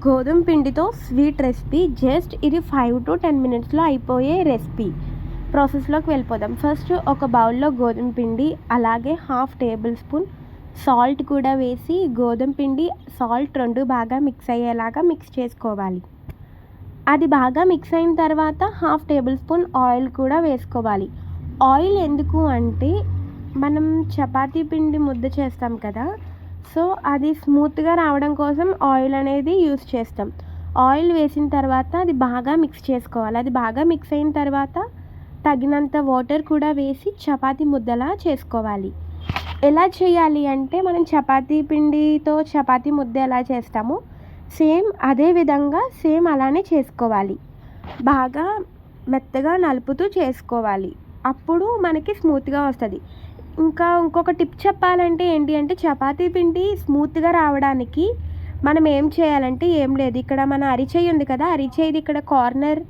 గోధుమ పిండితో sweet recipe. Just ఇది 5 to 10 మినిట్స్లో అయిపోయే రెసిపీ. ప్రాసెస్లోకి వెళ్ళిపోదాం. ఫస్ట్ ఒక బౌల్లో గోధుమ పిండి, అలాగే 1/2 టేబుల్ స్పూన్ సాల్ట్ కూడా వేసి గోధుమ పిండి సాల్ట్ 2 బాగా మిక్స్ అయ్యేలాగా మిక్స్ చేసుకోవాలి. అది బాగా మిక్స్ అయిన తర్వాత 1/2 టేబుల్ స్పూన్ ఆయిల్ కూడా వేసుకోవాలి. ఆయిల్ ఎందుకు అంటే మనం చపాతీ పిండి ముద్ద చేస్తాం కదా, సో అది స్మూత్గా రావడం కోసం ఆయిల్ అనేది యూస్ చేస్తాం. ఆయిల్ వేసిన తర్వాత అది బాగా మిక్స్ చేసుకోవాలి. అది బాగా మిక్స్ అయిన తర్వాత తగినంత వాటర్ కూడా వేసి చపాతీ ముద్దలా చేసుకోవాలి. ఎలా చేయాలి అంటే మనం చపాతీ పిండితో చపాతీ ముద్ద ఎలా చేస్తామో సేమ్ అదే విధంగా సేమ్ అలానే చేసుకోవాలి. బాగా మెత్తగా నలుపుతూ చేసుకోవాలి. అప్పుడు మనకి స్మూత్గా వస్తుంది. ఇంకొక టిప్ చెప్పాలంటే ఏంటి అంటే చపాతీ పిండి స్మూత్గా రావడానికి మనం ఏం చేయాలంటే ఏం లేదు, ఇక్కడ మన అరిచేయి ఉంది కదా, అరిచేయిది ఇక్కడ కార్నర్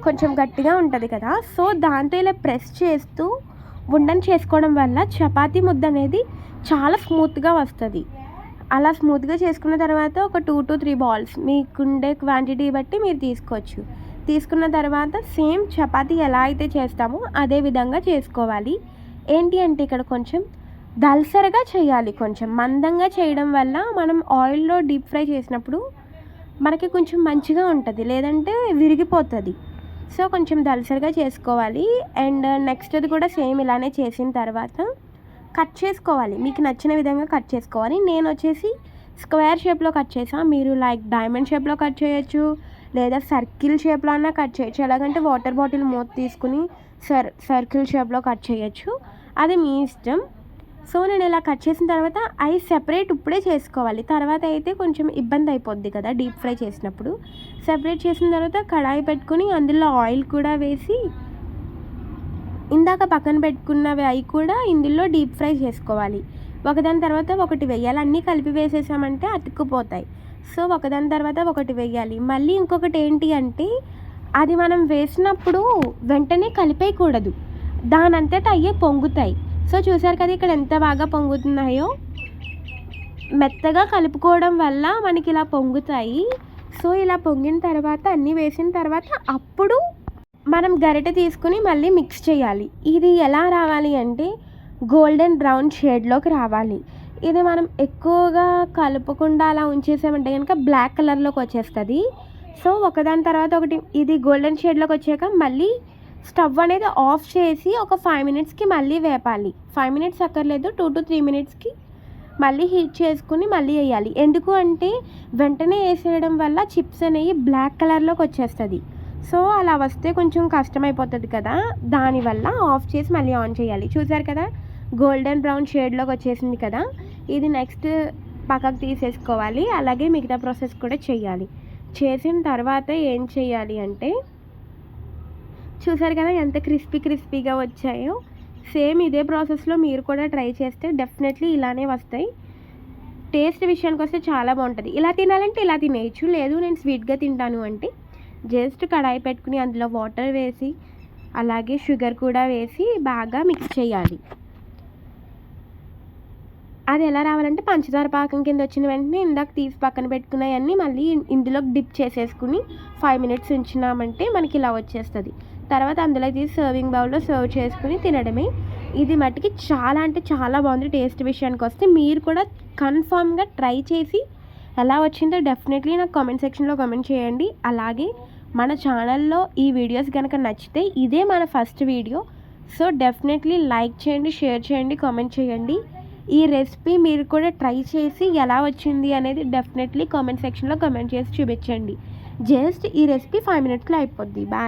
కొంచెం గట్టిగా ఉంటుంది కదా, సో దాంతో ఇలా ప్రెస్ చేస్తూ ఉండని చేసుకోవడం వల్ల చపాతీ ముద్ద అనేది చాలా స్మూత్గా వస్తుంది. అలా స్మూత్గా చేసుకున్న తర్వాత ఒక 2 to 3 బాల్స్ మీకుండే క్వాంటిటీ బట్టి మీరు తీసుకోవచ్చు. తీసుకున్న తర్వాత సేమ్ చపాతీ ఎలా అయితే చేస్తామో అదే విధంగా చేసుకోవాలి. ఏంటి అంటే ఇక్కడ కొంచెం దల్సరగా చేయాలి, కొంచెం మందంగా చేయడం వల్ల మనం ఆయిల్లో డీప్ ఫ్రై చేసినప్పుడు మనకి కొంచెం మంచిగా ఉంటుంది, లేదంటే విరిగిపోతుంది. సో కొంచెం దల్సరగా చేసుకోవాలి. అండ్ నెక్స్ట్ అది కూడా సేమ్ ఇలానే చేసిన తర్వాత కట్ చేసుకోవాలి. మీకు నచ్చిన విధంగా కట్ చేసుకోవాలి. నేను వచ్చేసి స్క్వేర్ షేప్లో కట్ చేసాను. మీరు లైక్ డైమండ్ షేప్లో కట్ చేయొచ్చు, లేదా సర్కిల్ షేప్లో అన్నా కట్ చేయొచ్చు. ఎలాగంటే వాటర్ బాటిల్ మూత తీసుకుని సర్కిల్ షేప్లో కట్ చేయొచ్చు, అది మీ ఇష్టం. సో నేను ఇలా కట్ చేసిన తర్వాత అవి సెపరేట్ ఇప్పుడే చేసుకోవాలి. తర్వాత అయితే కొంచెం ఇబ్బంది అయిపోద్ది కదా డీప్ ఫ్రై చేసినప్పుడు. సెపరేట్ చేసిన తర్వాత కడాయి పెట్టుకుని అందులో ఆయిల్ కూడా వేసి ఇందాక పక్కన పెట్టుకున్నవి అవి కూడా ఇందులో డీప్ ఫ్రై చేసుకోవాలి. ఒకదాని తర్వాత ఒకటి వేయాలి. అన్నీ కలిపి వేసేసామంటే అతుక్కుపోతాయి. సో ఒకదాని తర్వాత ఒకటి వేయాలి. మళ్ళీ ఇంకొకటి ఏంటి అంటే అది మనం వేసినప్పుడు వెంటనే కలిపేయకూడదు, దానంతటా అయ్యే పొంగుతాయి. సో చూసారు కదా ఇక్కడ ఎంత బాగా పొంగుతున్నాయో. మెత్తగా కలుపుకోవడం వల్ల మనకి ఇలా పొంగుతాయి. సో ఇలా పొంగిన తర్వాత అన్నీ వేసిన తర్వాత అప్పుడు మనం గరిటె తీసుకుని మళ్ళీ మిక్స్ చేయాలి. ఇది ఎలా రావాలి అంటే గోల్డెన్ బ్రౌన్ షేడ్లోకి రావాలి. ఇది మనం ఎక్కువగా కలుపుకుండా అలా ఉంచేసామంటే కనుక బ్లాక్ కలర్లోకి వచ్చేస్తుంది. సో ఒకదాని తర్వాత ఒకటి ఇది గోల్డెన్ షేడ్లోకి వచ్చాక మళ్ళీ స్టవ్ అనేది ఆఫ్ చేసి ఒక 5 మినిట్స్కి మళ్ళీ వేపాలి. 5 మినిట్స్ అక్కర్లేదు, 2 to 3 మినిట్స్కి మళ్ళీ హీట్ చేసుకుని మళ్ళీ వేయాలి. ఎందుకు అంటే వెంటనే వేసేయడం వల్ల చిప్స్ అనేవి బ్లాక్ కలర్లోకి వచ్చేస్తుంది. సో అలా వస్తే కొంచెం కష్టమైపోతుంది కదా, దానివల్ల ఆఫ్ చేసి మళ్ళీ ఆన్ చేయాలి. చూసారు కదా గోల్డెన్ బ్రౌన్ షేడ్లోకి వచ్చేసింది కదా. ఇది నెక్స్ట్ పక్కకు తీసేసుకోవాలి. అలాగే మిగతా ప్రాసెస్ కూడా చేయాలి. చేసిన తర్వాత ఏం చేయాలి అంటే చూసారు కదా ఎంత క్రిస్పీగా వచ్చాయో. సేమ్ ఇదే ప్రాసెస్లో మీరు కూడా ట్రై చేస్తే డెఫినెట్లీ ఇలానే వస్తాయి. టేస్ట్ విషయానికి వస్తే చాలా బాగుంటుంది. ఇలా తినాలంటే ఇలా తినేయచ్చు, లేదు నేను స్వీట్గా తింటాను అంటే జస్ట్ కడాయి పెట్టుకుని అందులో వాటర్ వేసి అలాగే షుగర్ కూడా వేసి బాగా మిక్స్ చేయాలి. అది ఎలా రావాలంటే పంచదార పాకం కింద వచ్చిన వెంటనే ఇందాక తీసి పక్కన పెట్టుకున్నవన్నీ మళ్ళీ ఇందులో డిప్ చేసేసుకుని 5 మినిట్స్ ఉంచినామంటే మనకి ఇలా వచ్చేస్తుంది. తర్వాత అందులో తీసి సర్వింగ్ బౌల్లో సర్వ్ చేసుకుని తినడమే. ఇది మట్టికి చాలా అంటే చాలా బాగుంది. టేస్ట్ విషయానికి వస్తే మీరు కూడా కన్ఫామ్గా ట్రై చేసి ఎలా వచ్చిందో డెఫినెట్లీ నాకు కామెంట్ సెక్షన్లో కామెంట్ చేయండి. అలాగే మన ఛానల్లో ఈ వీడియోస్ కనుక నచ్చితే ఇదే మన first video, so definitely like చేయండి, షేర్ చేయండి, కామెంట్ చేయండి. ఈ రెసిపీ మీరు కూడా ట్రై చేసి ఎలా వచ్చింది అనేది డెఫినెట్లీ కామెంట్ సెక్షన్లో కామెంట్ చేసి చూపించండి. జస్ట్ ఈ రెసిపీ 5 మినిట్స్లో అయిపోద్ది. బాయ్.